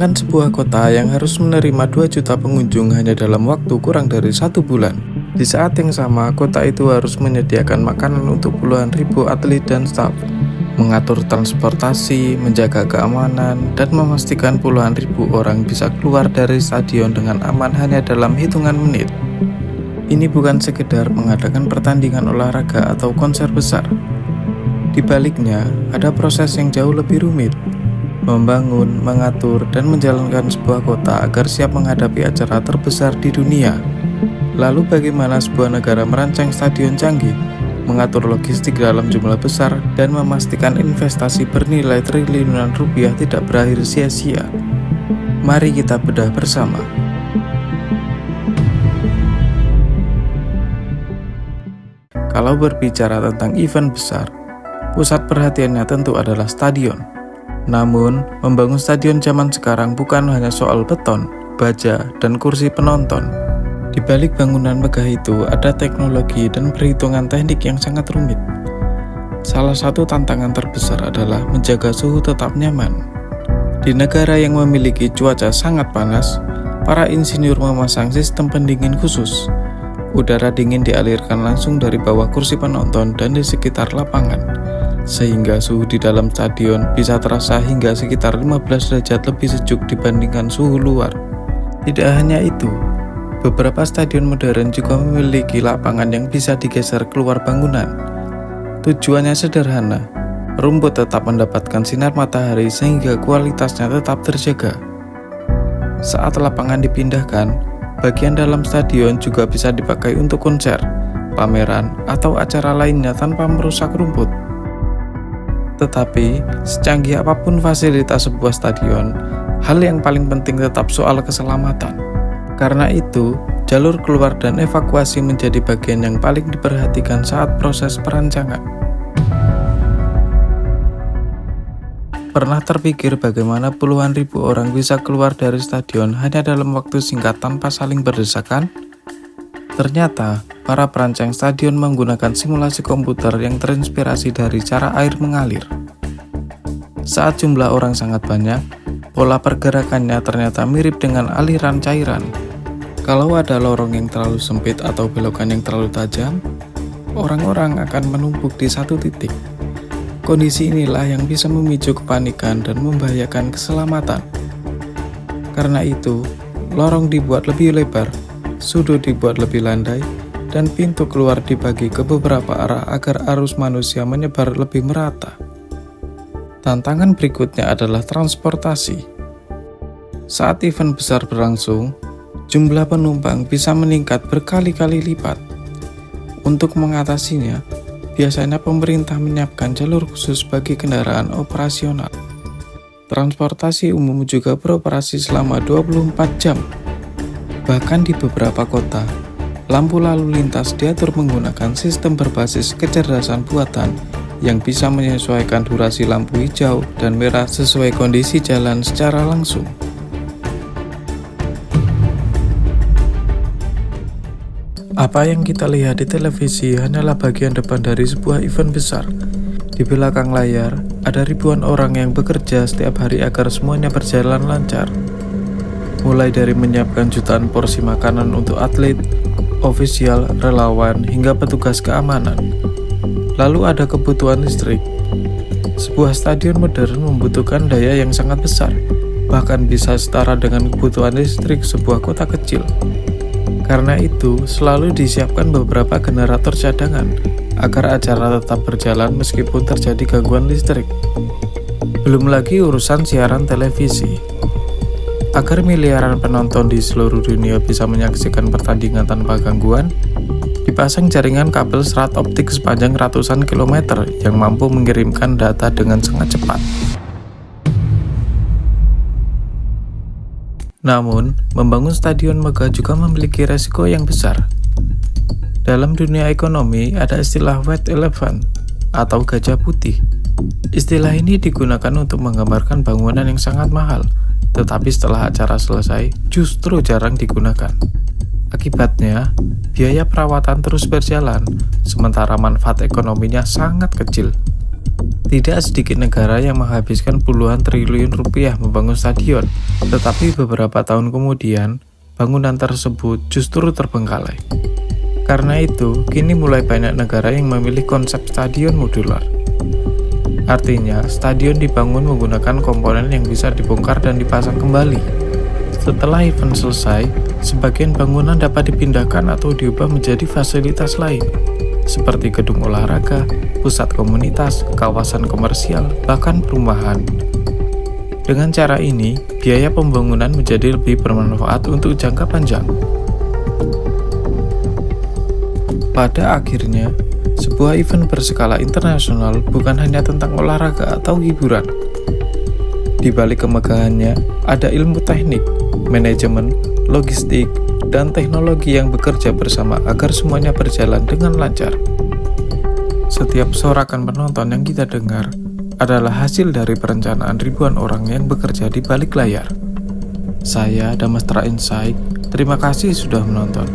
Bayangkan sebuah kota yang harus menerima 2 juta pengunjung hanya dalam waktu kurang dari 1 bulan. Di saat yang sama, kota itu harus menyediakan makanan untuk puluhan ribu atlet dan staf, mengatur transportasi, menjaga keamanan, dan memastikan puluhan ribu orang bisa keluar dari stadion dengan aman hanya dalam hitungan menit. Ini bukan sekedar mengadakan pertandingan olahraga atau konser besar. Di baliknya, ada proses yang jauh lebih rumit. Membangun, mengatur, dan menjalankan sebuah kota agar siap menghadapi acara terbesar di dunia. Lalu bagaimana sebuah negara merancang stadion canggih, mengatur logistik dalam jumlah besar, dan memastikan investasi bernilai triliunan rupiah tidak berakhir sia-sia? Mari kita bedah bersama. Kalau berbicara tentang event besar, pusat perhatiannya tentu adalah stadion. Namun, membangun stadion zaman sekarang bukan hanya soal beton, baja, dan kursi penonton. Di balik bangunan megah itu ada teknologi dan perhitungan teknik yang sangat rumit. Salah satu tantangan terbesar adalah menjaga suhu tetap nyaman. Di negara yang memiliki cuaca sangat panas, para insinyur memasang sistem pendingin khusus. Udara dingin dialirkan langsung dari bawah kursi penonton dan di sekitar lapangan, sehingga suhu di dalam stadion bisa terasa hingga sekitar 15 derajat lebih sejuk dibandingkan suhu luar. Tidak hanya itu, beberapa stadion modern juga memiliki lapangan yang bisa digeser keluar bangunan. Tujuannya sederhana, rumput tetap mendapatkan sinar matahari sehingga kualitasnya tetap terjaga. Saat lapangan dipindahkan, bagian dalam stadion juga bisa dipakai untuk konser, pameran, atau acara lainnya tanpa merusak rumput. Tetapi, secanggih apapun fasilitas sebuah stadion, hal yang paling penting tetap soal keselamatan. Karena itu, jalur keluar dan evakuasi menjadi bagian yang paling diperhatikan saat proses perancangan. Pernah terpikir bagaimana puluhan ribu orang bisa keluar dari stadion hanya dalam waktu singkat tanpa saling berdesakan? Ternyata, para perancang stadion menggunakan simulasi komputer yang terinspirasi dari cara air mengalir. Saat jumlah orang sangat banyak, pola pergerakannya ternyata mirip dengan aliran cairan. Kalau ada lorong yang terlalu sempit atau belokan yang terlalu tajam, orang-orang akan menumpuk di satu titik. Kondisi inilah yang bisa memicu kepanikan dan membahayakan keselamatan. Karena itu, lorong dibuat lebih lebar, sudut dibuat lebih landai, dan pintu keluar dibagi ke beberapa arah agar arus manusia menyebar lebih merata. Tantangan berikutnya adalah transportasi. Saat event besar berlangsung, jumlah penumpang bisa meningkat berkali-kali lipat. Untuk mengatasinya, biasanya pemerintah menyiapkan jalur khusus bagi kendaraan operasional. Transportasi umum juga beroperasi selama 24 jam. Bahkan di beberapa kota, lampu lalu lintas diatur menggunakan sistem berbasis kecerdasan buatan yang bisa menyesuaikan durasi lampu hijau dan merah sesuai kondisi jalan secara langsung. Apa yang kita lihat di televisi hanyalah bagian depan dari sebuah event besar. Di belakang layar, ada ribuan orang yang bekerja setiap hari agar semuanya berjalan lancar. Mulai dari menyiapkan jutaan porsi makanan untuk atlet, ofisial, relawan, hingga petugas keamanan. Lalu ada kebutuhan listrik. Sebuah stadion modern membutuhkan daya yang sangat besar, bahkan bisa setara dengan kebutuhan listrik sebuah kota kecil. Karena itu, selalu disiapkan beberapa generator cadangan agar acara tetap berjalan meskipun terjadi gangguan listrik. Belum lagi urusan siaran televisi. Agar miliaran penonton di seluruh dunia bisa menyaksikan pertandingan tanpa gangguan, dipasang jaringan kabel serat optik sepanjang ratusan kilometer yang mampu mengirimkan data dengan sangat cepat. Namun, membangun stadion megah juga memiliki resiko yang besar. Dalam dunia ekonomi, ada istilah white elephant atau gajah putih. Istilah ini digunakan untuk menggambarkan bangunan yang sangat mahal, tetapi setelah acara selesai, justru jarang digunakan. Akibatnya, biaya perawatan terus berjalan, sementara manfaat ekonominya sangat kecil. Tidak sedikit negara yang menghabiskan puluhan triliun rupiah membangun stadion, tetapi beberapa tahun kemudian, bangunan tersebut justru terbengkalai. Karena itu, kini mulai banyak negara yang memilih konsep stadion modular. Artinya, stadion dibangun menggunakan komponen yang bisa dibongkar dan dipasang kembali. Setelah event selesai, sebagian bangunan dapat dipindahkan atau diubah menjadi fasilitas lain, seperti gedung olahraga, pusat komunitas, kawasan komersial, bahkan perumahan. Dengan cara ini, biaya pembangunan menjadi lebih bermanfaat untuk jangka panjang. Pada akhirnya, sebuah event berskala internasional bukan hanya tentang olahraga atau hiburan. Di balik kemegahannya, ada ilmu teknik, manajemen, logistik, dan teknologi yang bekerja bersama agar semuanya berjalan dengan lancar. Setiap sorakan penonton yang kita dengar adalah hasil dari perencanaan ribuan orang yang bekerja di balik layar. Saya, Damastra Insight, terima kasih sudah menonton.